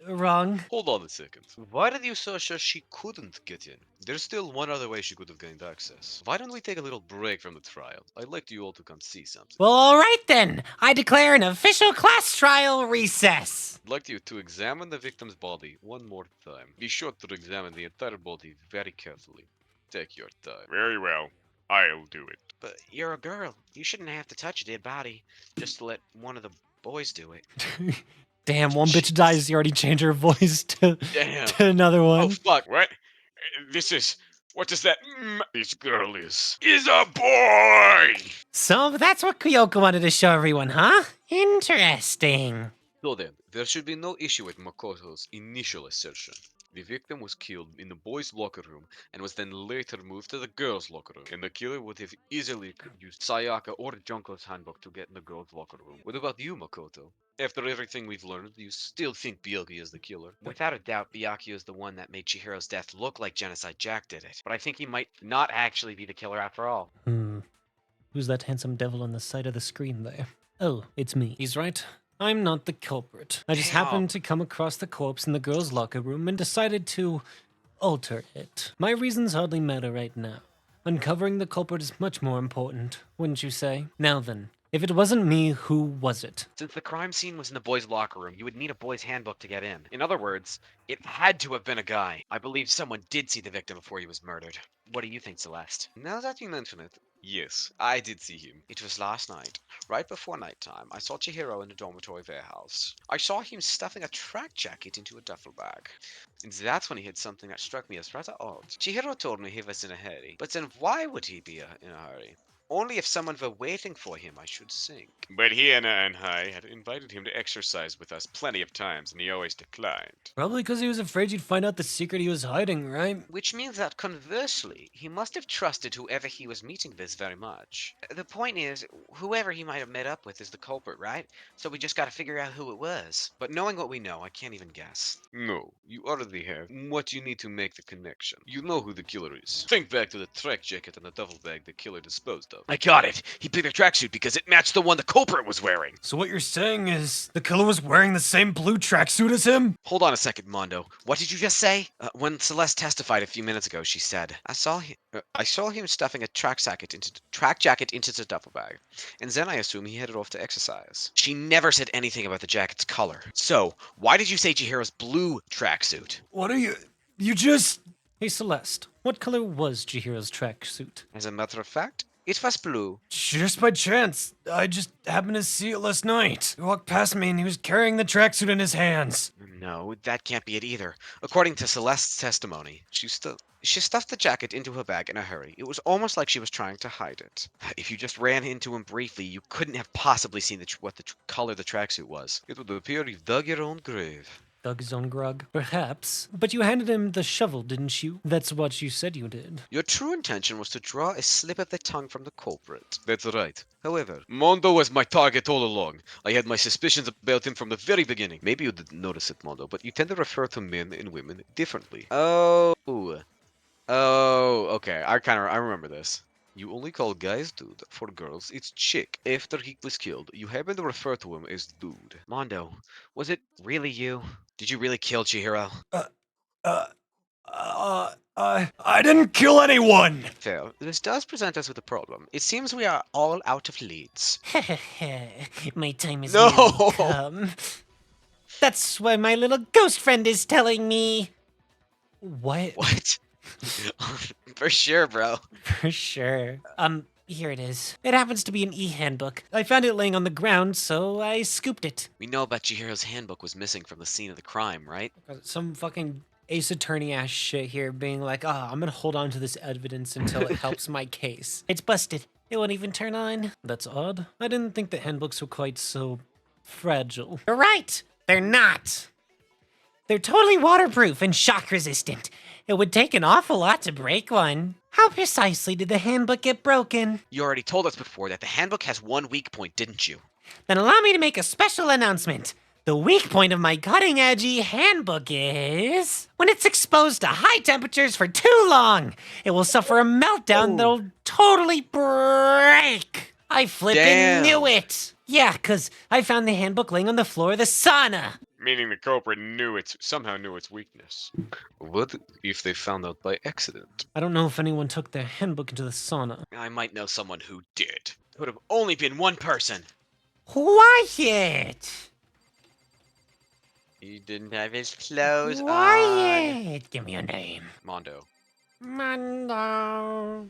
Wrong. Hold on a second. Why did you so sure she couldn't get in? There's still one other way she could have gained access. Why don't we take a little break from the trial? I'd like you all to come see something. Well, alright then. I declare an official class trial recess. I'd like you to examine the victim's body one more time. Be sure to examine the entire body very carefully. Take your time. Very well. I'll do it. But you're a girl. You shouldn't have to touch a dead body. Just let one of the boys do it. Damn, one bitch dies, you already changed her voice to Damn. another one. Oh, fuck. What? What does that this girl is a boy! So that's what Kyoko wanted to show everyone, huh? Interesting. So then, there should be no issue with Makoto's initial assertion. The victim was killed in the boys' locker room and was then later moved to the girls' locker room. And the killer would have easily used Sayaka or Junko's handbook to get in the girls' locker room. What about you, Makoto? After everything we've learned, you still think Byakuya is the killer? Without a doubt, Byakuya is the one that made Chihiro's death look like Genocide Jack did it. But I think he might not actually be the killer after all. Who's that handsome devil on the side of the screen there? Oh, it's me. He's right. I'm not the culprit. I just happened to come across the corpse in the girls' locker room and decided to alter it. My reasons hardly matter right now. Uncovering the culprit is much more important, wouldn't you say? Now then, if it wasn't me, who was it? Since the crime scene was in the boys' locker room, you would need a boys' handbook to get in. In other words, it had to have been a guy. I believe someone did see the victim before he was murdered. What do you think, Celeste? Now that you mention it, yes, I did see him. It was last night, right before nighttime. I saw Chihiro in the dormitory warehouse. I saw him stuffing a track jacket into a duffel bag. And that's when he had something that struck me as rather odd. Chihiro told me he was in a hurry. But then why would he be in a hurry? Only if someone were waiting for him, I should think. But Hannah and I had invited him to exercise with us plenty of times, and he always declined. Probably because he was afraid you'd find out the secret he was hiding, right? Which means that conversely, he must have trusted whoever he was meeting with very much. The point is, whoever he might have met up with is the culprit, right? So we just gotta figure out who it was. But knowing what we know, I can't even guess. No, you already have what you need to make the connection. You know who the killer is. Think back to the track jacket and the duffel bag the killer disposed of. I got it. He picked a tracksuit because it matched the one the culprit was wearing. So what you're saying is the killer was wearing the same blue tracksuit as him? Hold on a second, Mondo. What did you just say? When Celeste testified a few minutes ago, she said, I saw him stuffing a track jacket into the duffel bag, and then I assume he headed off to exercise. She never said anything about the jacket's color. So, why did you say Chihiro's blue tracksuit? What are you just... Hey Celeste, what color was Chihiro's tracksuit? As a matter of fact, it was blue. Just by chance. I just happened to see it last night. He walked past me and he was carrying the tracksuit in his hands. No, that can't be it either. According to Celeste's testimony, she stuffed the jacket into her bag in a hurry. It was almost like she was trying to hide it. If you just ran into him briefly, you couldn't have possibly seen what the color the tracksuit was. It would appear you've dug your own grave. Dug his own grug? Perhaps. But you handed him the shovel, didn't you? That's what you said you did. Your true intention was to draw a slip of the tongue from the culprit. That's right. However, Mondo was my target all along. I had my suspicions about him from the very beginning. Maybe you didn't notice it, Mondo, but you tend to refer to men and women differently. Oh, okay. I remember this. You only call guys dude. For girls, it's chick. After he was killed, you happen to refer to him as dude. Mondo, was it really you? Did you really kill Chihiro? I didn't kill anyone! Fair. This does present us with a problem. It seems we are all out of leads. My time is No! nearly come. That's what my little ghost friend is telling me. What? What? For sure, bro. For sure. Here it is. It happens to be an e-handbook. I found it laying on the ground, so I scooped it. We know about Chihiro's handbook was missing from the scene of the crime, right? Some fucking Ace Attorney ass shit here being like, I'm gonna hold on to this evidence until it helps my case. It's busted. It won't even turn on. That's odd. I didn't think the handbooks were quite so fragile. You're right. They're not. They're totally waterproof and shock resistant. It would take an awful lot to break one. How precisely did the handbook get broken? You already told us before that the handbook has one weak point, didn't you? Then allow me to make a special announcement. The weak point of my cutting-edgy handbook is... when it's exposed to high temperatures for too long, it will suffer a meltdown that'll totally break. I flippin' Damn. knew it. Yeah, 'cause I found the handbook laying on the floor of the sauna. meaning the culprit somehow knew its weakness. What if they found out by accident? I don't know if anyone took their handbook into the sauna. I might know someone who did. Could have only been one person. Who was it? He didn't have his clothes on. Quiet! Give me a name. Mondo. Mando.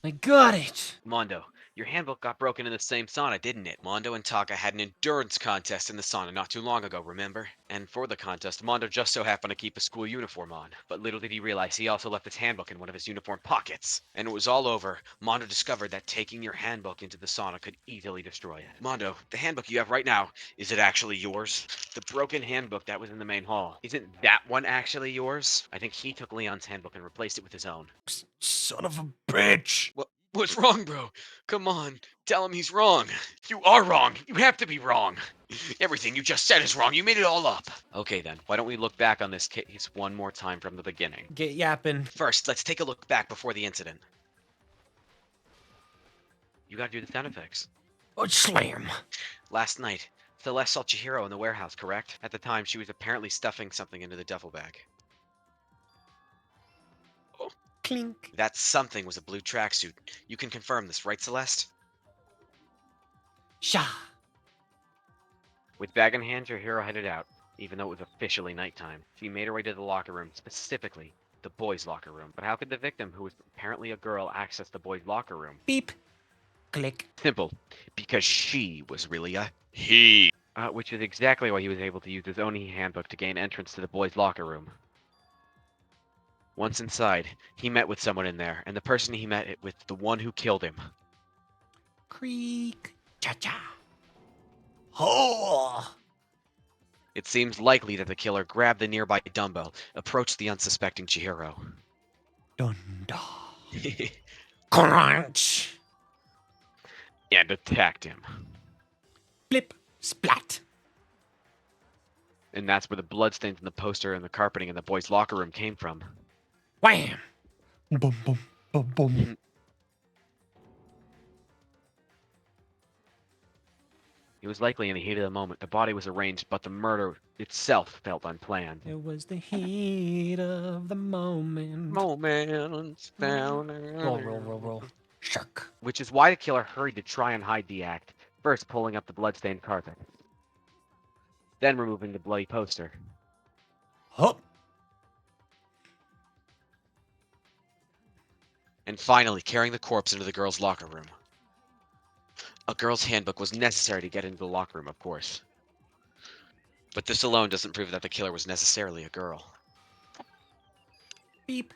I got it. Mondo, your handbook got broken in the same sauna, didn't it? Mondo and Taka had an endurance contest in the sauna not too long ago, remember? And for the contest, Mondo just so happened to keep a school uniform on. But little did he realize he also left his handbook in one of his uniform pockets. And it was all over. Mondo discovered that taking your handbook into the sauna could easily destroy it. Mondo, the handbook you have right now, is it actually yours? The broken handbook that was in the main hall. Isn't that one actually yours? I think he took Leon's handbook and replaced it with his own. Son of a bitch. What's wrong, bro? Come on, tell him he's wrong. You are wrong. You have to be wrong. Everything you just said is wrong. You made it all up. Okay then, why don't we look back on this case one more time from the beginning? Get yapping. First, let's take a look back before the incident. You gotta do the sound effects. Oh, slam. Last night, Celeste saw Chihiro in the warehouse, correct? At the time, she was apparently stuffing something into the duffel bag. Clink. That something was a blue tracksuit. You can confirm this, right, Celeste? Sha. With bag in hand, your hero headed out, even though it was officially nighttime. She made her way to the locker room, specifically the boys' locker room. But how could the victim, who was apparently a girl, access the boys' locker room? Beep. Click. Simple. Because she was really a He. which is exactly why he was able to use his own handbook to gain entrance to the boys' locker room. Once inside, he met with someone in there, and the person he met with the one who killed him. Creak. Cha-cha. Oh. It seems likely that the killer grabbed the nearby dumbbell, approached the unsuspecting Chihiro, Dunda. Crunch. and attacked him. Blip. Splat. And that's where the bloodstains in the poster and the carpeting in the boys' locker room came from. Wham. Boom, boom, boom, boom. It was likely in the heat of the moment. The body was arranged, but the murder itself felt unplanned. It was the heat of the moment. Moments down. Roll. Shark. Which is why the killer hurried to try and hide the act, first pulling up the bloodstained carpet, then removing the bloody poster. Hop. And finally carrying the corpse into the girls' locker room. A girl's handbook was necessary to get into the locker room, of course. But this alone doesn't prove that the killer was necessarily a girl. Beep.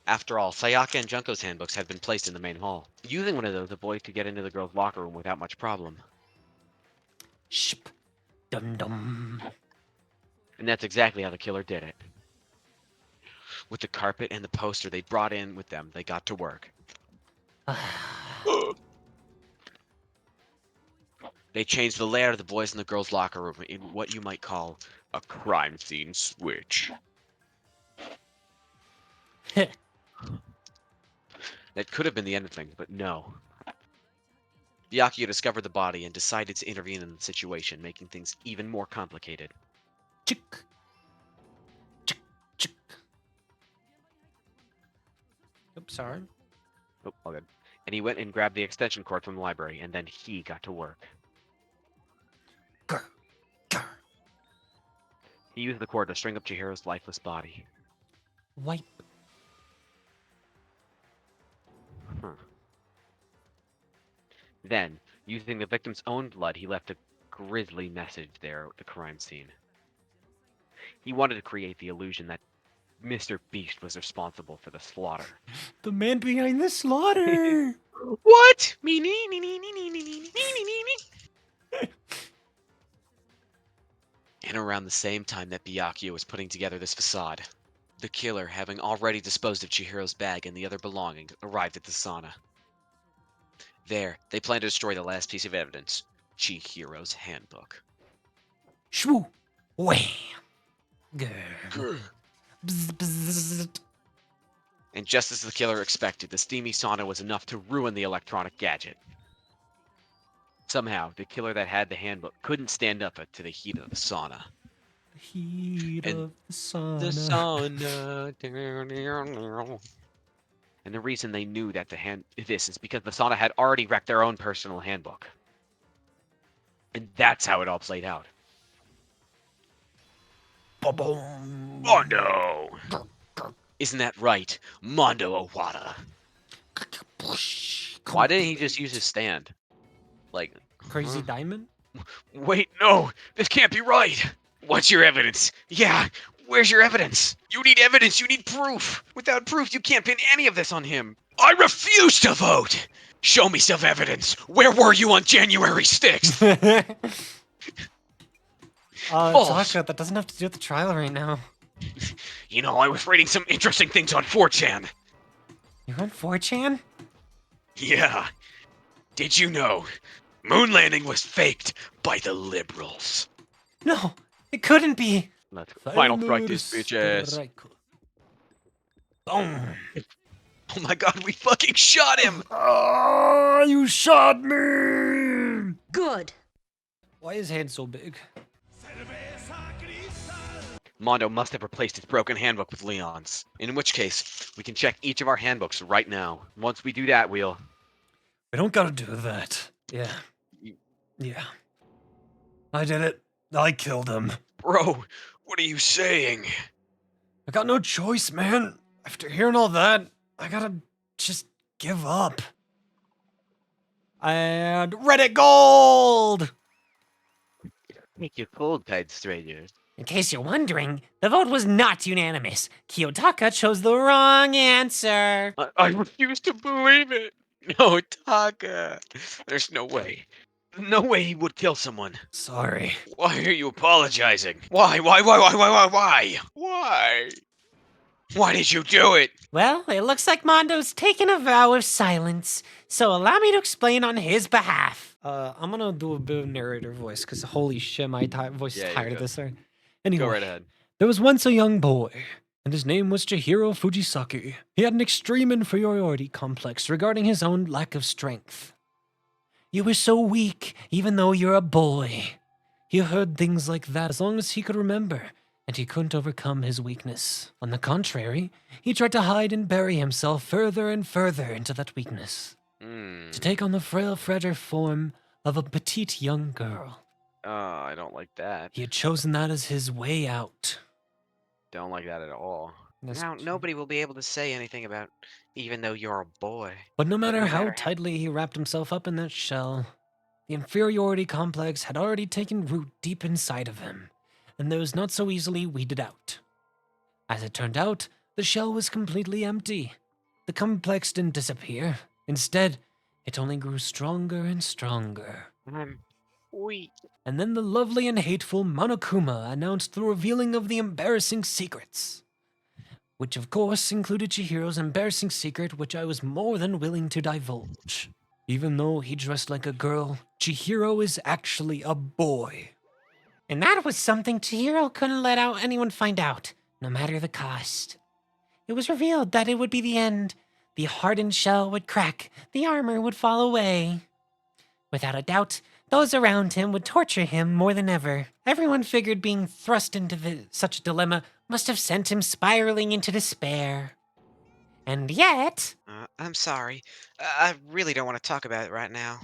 After all, Sayaka and Junko's handbooks had been placed in the main hall. Using one of those, the boys could get into the girls' locker room without much problem. Ship. Dum dum. And that's exactly how the killer did it. With the carpet and the poster they brought in with them, they got to work. They changed the layout of the boys and the girls' locker room in what you might call a crime scene switch. That could have been the end of things, but no. Byakuya discovered the body and decided to intervene in the situation, making things even more complicated. Chick. Chick. Chick. Oops, sorry. Oh, all good. And he went and grabbed the extension cord from the library, and then he got to work. Grr. Grr. He used the cord to string up Chihiro's lifeless body. Wipe. Then, using the victim's own blood, he left a grisly message there at the crime scene. He wanted to create the illusion that Mr. Beast was responsible for the slaughter. The man behind the slaughter. What? And around the same time that Byakuya was putting together this facade, the killer, having already disposed of Chihiro's bag and the other belongings, arrived at the sauna. There, they planned to destroy the last piece of evidence, Chihiro's handbook. Shwoo. Wham. Grr. Bzz, bzz. And just as the killer expected, the steamy sauna was enough to ruin the electronic gadget. Somehow, the killer that had the handbook couldn't stand up to the heat of the sauna. The heat And of the sauna. The sauna. And the reason they knew that this is because the sauna had already wrecked their own personal handbook. And that's how it all played out. Ba-boom. Mondo! Isn't that right, Mondo Owada? Why didn't he just use his stand? Like, Crazy huh? Diamond? Wait, no, this can't be right. What's your evidence? Yeah, where's your evidence? You need evidence, you need proof. Without proof, you can't pin any of this on him. I refuse to vote. Show me some evidence. Where were you on January 6th? False. Taka, that doesn't have to do with the trial right now. You know, I was reading some interesting things on 4chan. You're on 4chan? Yeah. Did you know moon landing was faked by the liberals? No, it couldn't be. Let's final strike this bitch ass. Strike. Boom. Oh my god, we fucking shot him! Ah, you shot me! Good. Why is hand so big? Mondo must have replaced his broken handbook with Leon's. In which case, we can check each of our handbooks right now. Once we do that, we'll... We don't gotta do that. Yeah. Yeah. I did it. I killed him. Bro, what are you saying? I got no choice, man. After hearing all that, I gotta just give up. And Reddit Gold! Make you cold, kind stranger. In case you're wondering, the vote was not unanimous. Kiyotaka chose the wrong answer. I refuse to believe it. No, Taka. There's no way. No way he would kill someone. Sorry. Why are you apologizing? Why? Why? Why did you do it? Well, it looks like Mondo's taken a vow of silence, so allow me to explain on his behalf. I'm gonna do a bit of narrator voice, because holy shit, my voice is Yeah, tired you're of good. this. Right? Anyway, Go right ahead. there was once a young boy, and his name was Chihiro Fujisaki. He had an extreme inferiority complex regarding his own lack of strength. You were so weak, even though you're a boy. He heard things like that as long as he could remember, and he couldn't overcome his weakness. On the contrary, he tried to hide and bury himself further and further into that weakness, to take on the frail, fragile form of a petite young girl. I don't like that. He had chosen that as his way out. Don't like that at all. That's- Now, nobody will be able to say anything about even though you're a boy. But no matter how tightly he wrapped himself up in that shell, the inferiority complex had already taken root deep inside of him, and there was not so easily weeded out. As it turned out, the shell was completely empty. The complex didn't disappear. Instead, it only grew stronger and stronger. I'm weak. And then the lovely and hateful Monokuma announced the revealing of the embarrassing secrets. Which of course included Chihiro's embarrassing secret, which I was more than willing to divulge. Even though he dressed like a girl, Chihiro is actually a boy. And that was something Chihiro couldn't let out anyone find out, no matter the cost. It was revealed that it would be the end. The hardened shell would crack, the armor would fall away. Without a doubt, those around him would torture him more than ever. Everyone figured being thrust into such a dilemma must have sent him spiraling into despair. And yet... I'm sorry. I really don't want to talk about it right now.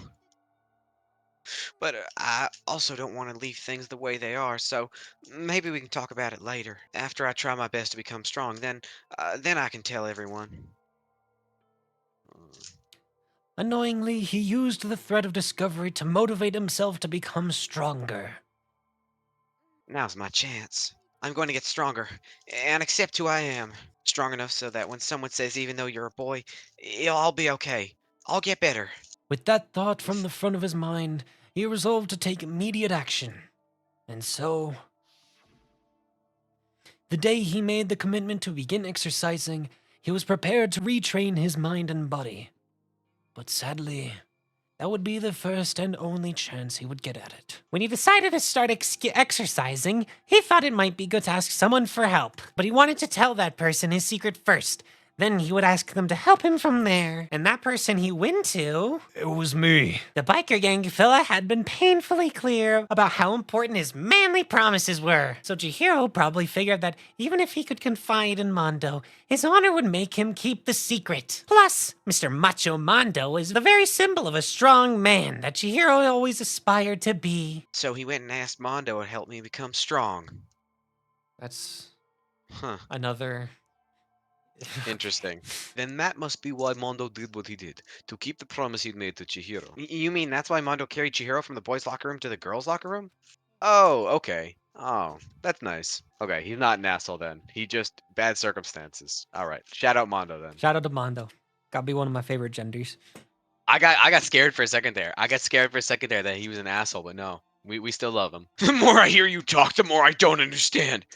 But I also don't want to leave things the way they are, so maybe we can talk about it later. After I try my best to become strong, then I can tell everyone. Annoyingly, he used the threat of discovery to motivate himself to become stronger. Now's my chance. I'm going to get stronger and accept who I am. Strong enough so that when someone says even though you're a boy, I'll be okay. I'll get better. With that thought from the front of his mind, he resolved to take immediate action. And so... the day he made the commitment to begin exercising, he was prepared to retrain his mind and body. But sadly, that would be the first and only chance he would get at it. When he decided to start exercising, he thought it might be good to ask someone for help. But he wanted to tell that person his secret first. Then he would ask them to help him from there. And that person he went to, It was me. the biker gang fella, had been painfully clear about how important his manly promises were. So Chihiro probably figured that even if he could confide in Mondo, his honor would make him keep the secret. Plus, Mr. Macho Mondo is the very symbol of a strong man that Chihiro always aspired to be. So he went and asked Mondo to help me become strong. That's Huh. another. Interesting. Then that must be why Mondo did what he did, to keep the promise he'd made to Chihiro. You mean that's why Mondo carried Chihiro from the boys' locker room to the girls' locker room? Oh, okay. Oh, that's nice. Okay, he's not an asshole then. He just bad circumstances. All right. Shout out Mondo then. Shout out to Mondo. Gotta be one of my favorite genders. I got scared for a second there. I got scared for a second there that he was an asshole, but no. We still love him. The more I hear you talk, the more I don't understand.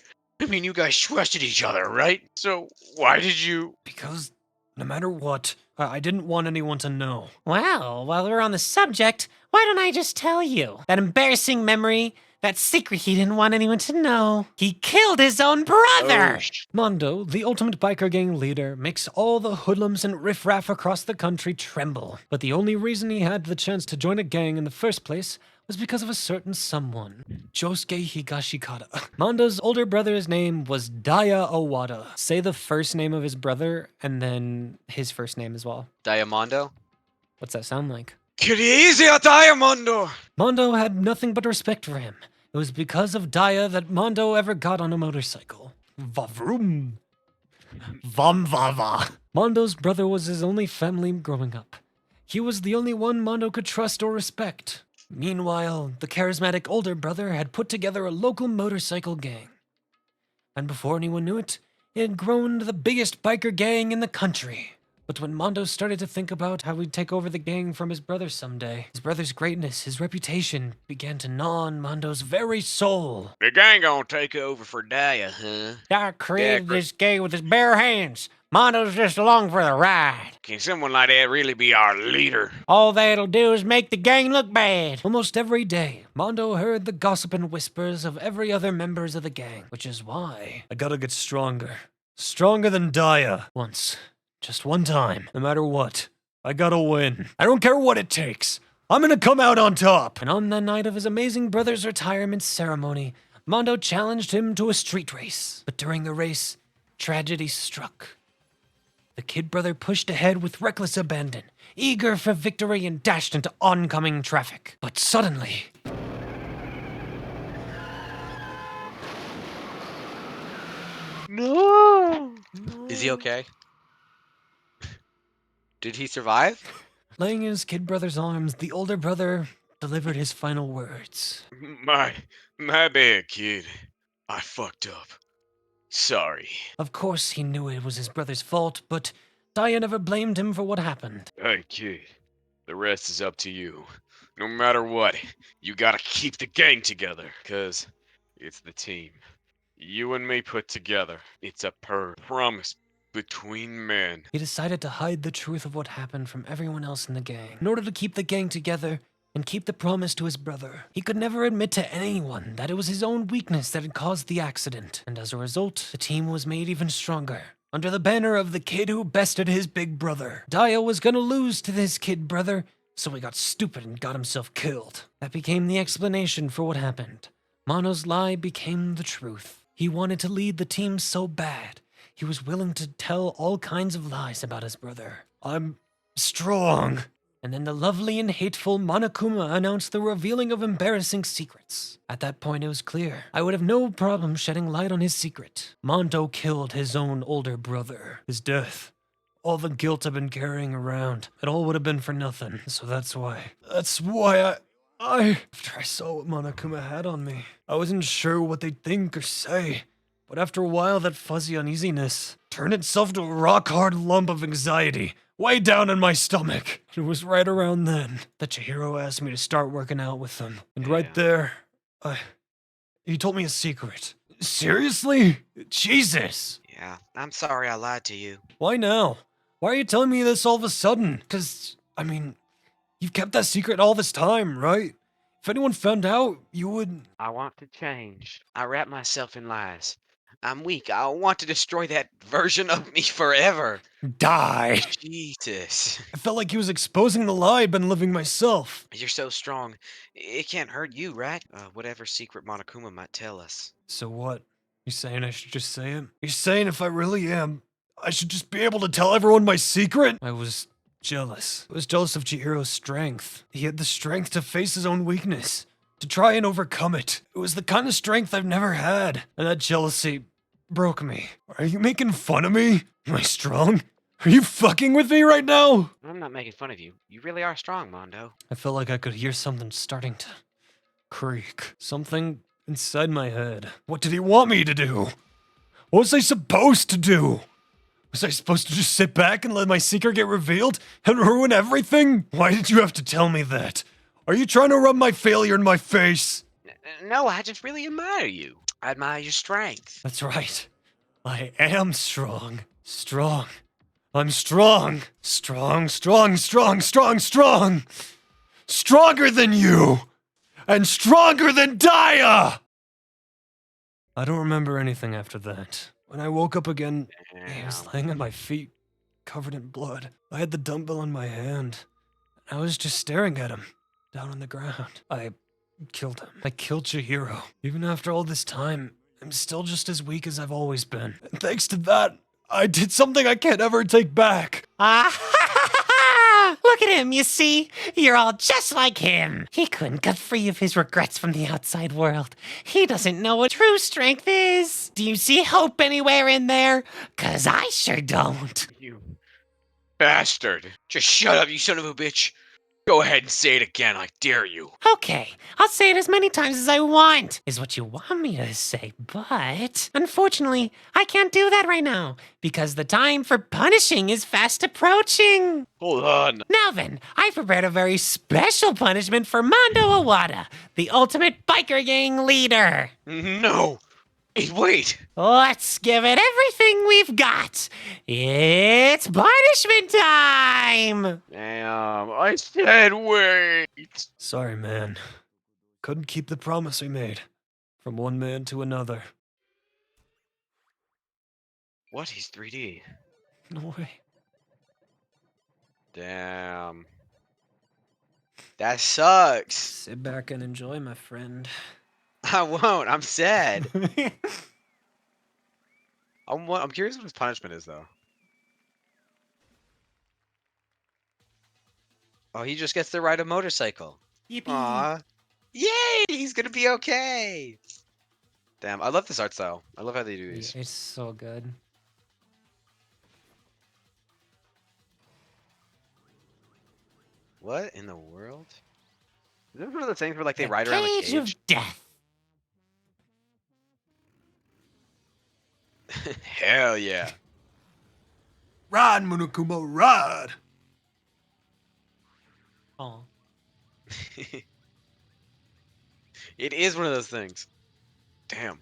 I mean, you guys trusted each other, right? So why did you... Because no matter what, I didn't want anyone to know. Well, while we're on the subject, why don't I just tell you that embarrassing memory, that secret he didn't want anyone to know? He killed his own brother! Mondo, the ultimate biker gang leader, makes all the hoodlums and riffraff across the country tremble. But the only reason he had the chance to join a gang in the first place was because of a certain someone, Josuke Higashikata. Mondo's older brother's name was Daya Owada. Say the first name of his brother and then his first name as well. Diamondo? What's that sound like? Get easy, Diamondo! Mondo had nothing but respect for him. It was because of Daya that Mondo ever got on a motorcycle. Vavroom. Vam vava. Mondo's brother was his only family growing up. He was the only one Mondo could trust or respect. Meanwhile, the charismatic older brother had put together a local motorcycle gang. And before anyone knew it, it had grown to the biggest biker gang in the country. But when Mondo started to think about how he'd take over the gang from his brother someday, his brother's greatness, his reputation, began to gnaw on Mondo's very soul. The gang gonna take over for Daya, huh? I created Yeah, this gang with his bare hands. Mondo's just along for the ride. Can someone like that really be our leader? All that'll do is make the gang look bad. Almost every day, Mondo heard the gossip and whispers of every other members of the gang, which is why I gotta get stronger. Stronger than Daya. Once. Just one time. No matter what. I gotta win. I don't care what it takes. I'm gonna come out on top. And on the night of his amazing brother's retirement ceremony, Mondo challenged him to a street race. But during the race, tragedy struck. The kid brother pushed ahead with reckless abandon, eager for victory, and dashed into oncoming traffic. But suddenly... No! Is he okay? Did he survive? Laying in his kid brother's arms, the older brother delivered his final words. My bad, kid. I fucked up. Sorry. Of course, he knew it was his brother's fault, but Daya never blamed him for what happened. Hey, kid. The rest is up to you. No matter what, you gotta keep the gang together, 'cause it's the team. You and me put together. It's a promise between men. He decided to hide the truth of what happened from everyone else in the gang, in order to keep the gang together and keep the promise to his brother. He could never admit to anyone that it was his own weakness that had caused the accident, and as a result, the team was made even stronger. Under the banner of the kid who bested his big brother. Daya was gonna lose to this kid brother, so he got stupid and got himself killed. That became the explanation for what happened. Mono's lie became the truth. He wanted to lead the team so bad, he was willing to tell all kinds of lies about his brother. I'm strong. And then the lovely and hateful Monokuma announced the revealing of embarrassing secrets. At that point, it was clear. I would have no problem shedding light on his secret. Mondo killed his own older brother. His death, all the guilt I've been carrying around, it all would have been for nothing. So that's why after I saw what Monokuma had on me, I wasn't sure what they'd think or say. But after a while, that fuzzy uneasiness turned itself to a rock-hard lump of anxiety, way down in my stomach. It was right around then that Chihiro asked me to start working out with him. And right there, he told me a secret. Seriously? Jesus! Yeah, I'm sorry I lied to you. Why now? Why are you telling me this all of a sudden? 'Cause, I mean, you've kept that secret all this time, right? If anyone found out, you would... I want to change. I wrap myself in lies. I'm weak. I want to destroy that version of me forever. Die! Jesus. I felt like he was exposing the lie I'd been living myself. You're so strong. It can't hurt you, right? Whatever secret Monokuma might tell us. So what? You saying I should just say it? You're saying if I really am, I should just be able to tell everyone my secret? I was jealous. I was jealous of Chihiro's strength. He had the strength to face his own weakness, to try and overcome it. It was the kind of strength I've never had. And that jealousy broke me. Are you making fun of me? Am I strong? Are you fucking with me right now? I'm not making fun of you. You really are strong, Mondo. I felt like I could hear something starting to creak. Something inside my head. What did he want me to do? What was I supposed to do? Was I supposed to just sit back and let my secret get revealed and ruin everything? Why did you have to tell me that? Are you trying to rub my failure in my face? No, I just really admire you. I admire your strength. That's right. I am strong. Strong. I'm strong. Strong, strong, strong, strong, strong. Stronger than you. And stronger than Daya! I don't remember anything after that. When I woke up again, he was laying at my feet, covered in blood. I had the dumbbell in my hand. I was just staring at him, down on the ground. I killed him. I killed Chihiro. Even after all this time, I'm still just as weak as I've always been. And thanks to that, I did something I can't ever take back. Look at him, you see? You're all just like him. He couldn't get free of his regrets from the outside world. He doesn't know what true strength is. Do you see hope anywhere in there? 'Cause I sure don't. You bastard. Just shut up, you son of a bitch. Go ahead and say it again, I dare you. Okay, I'll say it as many times as I want, is what you want me to say, but unfortunately, I can't do that right now, because the time for punishing is fast approaching. Hold on. Now then, I prepared a very special punishment for Mondo Awada, the ultimate biker gang leader. No. Hey, wait. Let's give it everything we've got. It's punishment time! Damn, I said wait. Sorry, man. Couldn't keep the promise we made. From one man to another. What? He's 3D. No way. Damn. That sucks. Sit back and enjoy, my friend. I won't. I'm sad. I'm curious what his punishment is, though. Oh, he just gets to ride a motorcycle. Yippee. Aw. Yay! He's gonna be okay. Damn, I love this art style. I love how they do these. It's so good. What in the world? Is this one of the things where like they The ride around the Cage of cage? Death. Hell yeah. Ride, Monokuma, ride! Oh. It is one of those things. Damn.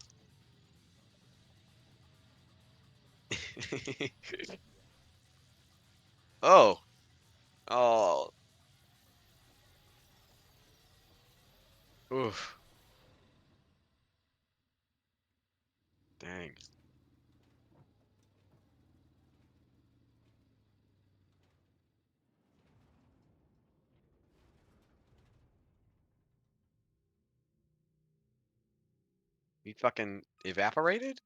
Oh. Oh. Oof. Dang. He fucking evaporated?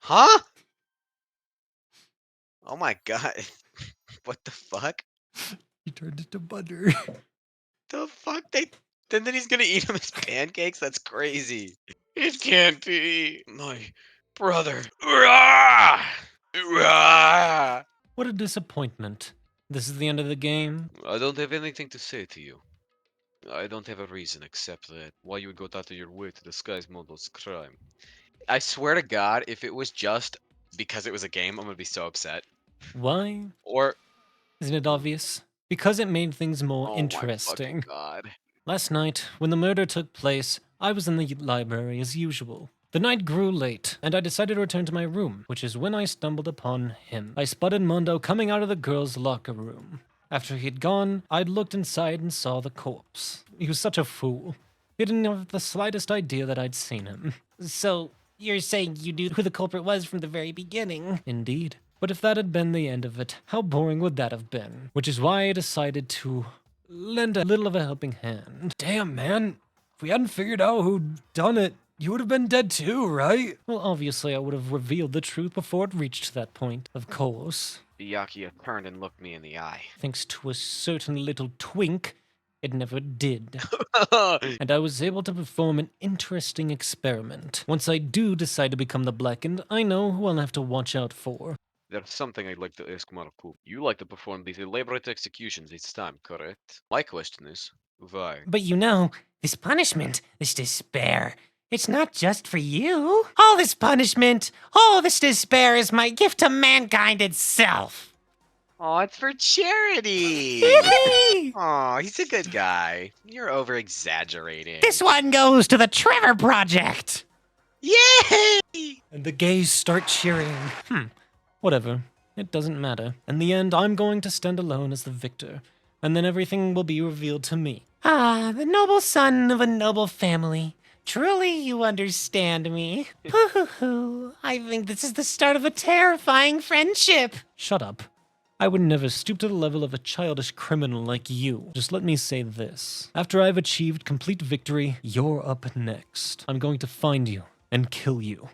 Huh? Oh my god. What the fuck? He turned into butter. The fuck? Then he's gonna eat him as pancakes? That's crazy. It can't be. My brother. Rah! Rah! What a disappointment. This is the end of the game. I don't have anything to say to you. I don't have a reason except that why you would go out of your way to disguise Mondo's crime. I swear to God, if it was just because it was a game, I'm gonna be so upset. Why? Or Isn't it obvious? Because it made things more oh my interesting. fucking God. Last night, when the murder took place, I was in the library as usual. The night grew late, and I decided to return to my room, which is when I stumbled upon him. I spotted Mondo coming out of the girls' locker room. After he'd gone, I'd looked inside and saw the corpse. He was such a fool. He didn't have the slightest idea that I'd seen him. So, you're saying you knew who the culprit was from the very beginning? Indeed. But if that had been the end of it, how boring would that have been? Which is why I decided to lend a little of a helping hand. Damn, man. If we hadn't figured out who'd done it, you would have been dead too, right? Well, obviously I would have revealed the truth before it reached that point, of course. Byakuya turned and looked me in the eye. Thanks to a certain little twink, it never did. And I was able to perform an interesting experiment. Once I do decide to become the Blackened, I know who I'll have to watch out for. There's something I'd like to ask Maraku. You like to perform these elaborate executions each time, correct? My question is, why? But you know, this punishment, this despair, it's not just for you. All this punishment, all this despair is my gift to mankind itself. Oh, it's for charity! Oh, he's a good guy. You're over-exaggerating. This one goes to the Trevor Project. Yay! And the gays start cheering. Whatever. It doesn't matter. In the end, I'm going to stand alone as the victor. And then everything will be revealed to me. Ah, the noble son of a noble family. Truly, you understand me. I think this is the start of a terrifying friendship. Shut up. I would never stoop to the level of a childish criminal like you. Just let me say this. After I've achieved complete victory, you're up next. I'm going to find you and kill you.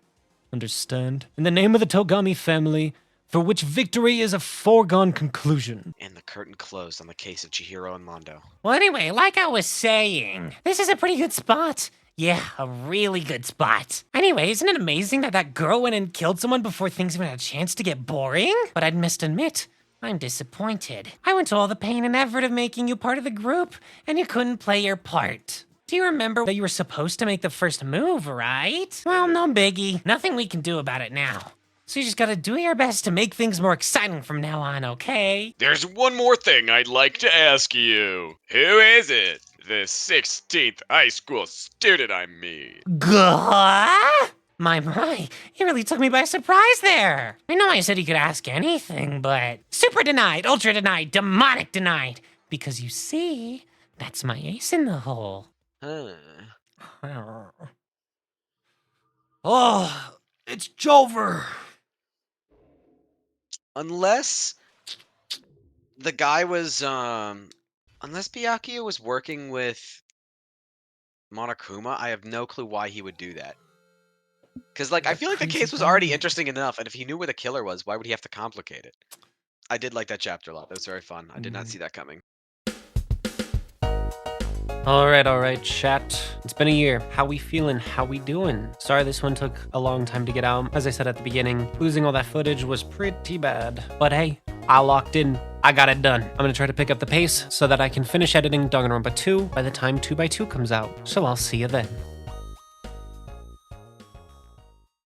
Understand? In the name of the Togami family, for which victory is a foregone conclusion. And the curtain closed on the case of Chihiro and Mondo. Well, anyway, like I was saying, this is a pretty good spot. Yeah, a really good spot. Anyway, isn't it amazing that that girl went and killed someone before things even had a chance to get boring? But I must admit, I'm disappointed. I went to all the pain and effort of making you part of the group, and you couldn't play your part. Do you remember that you were supposed to make the first move, right? Well, no biggie. Nothing we can do about it now. So you just gotta do your best to make things more exciting from now on, okay? There's one more thing I'd like to ask you. Who is it? The 16th high school student I mean. Gah? My, you really took me by surprise there. I know I said you could ask anything, but super denied, ultra denied, demonic denied. Because you see, that's my ace in the hole. Huh. Oh, it's Jover. Unless the guy was, unless Byakuya was working with Monokuma, I have no clue why he would do that. Because, like, I feel like the case was already interesting enough, and if he knew where the killer was, why would he have to complicate it? I did like that chapter a lot. That was very fun. I did not see that coming. All right, chat. It's been a year. How we feeling? How we doing? Sorry this one took a long time to get out. As I said at the beginning, losing all that footage was pretty bad. But hey, I locked in. I got it done. I'm gonna try to pick up the pace so that I can finish editing Danganronpa 2 by the time 2x2 comes out. So I'll see you then.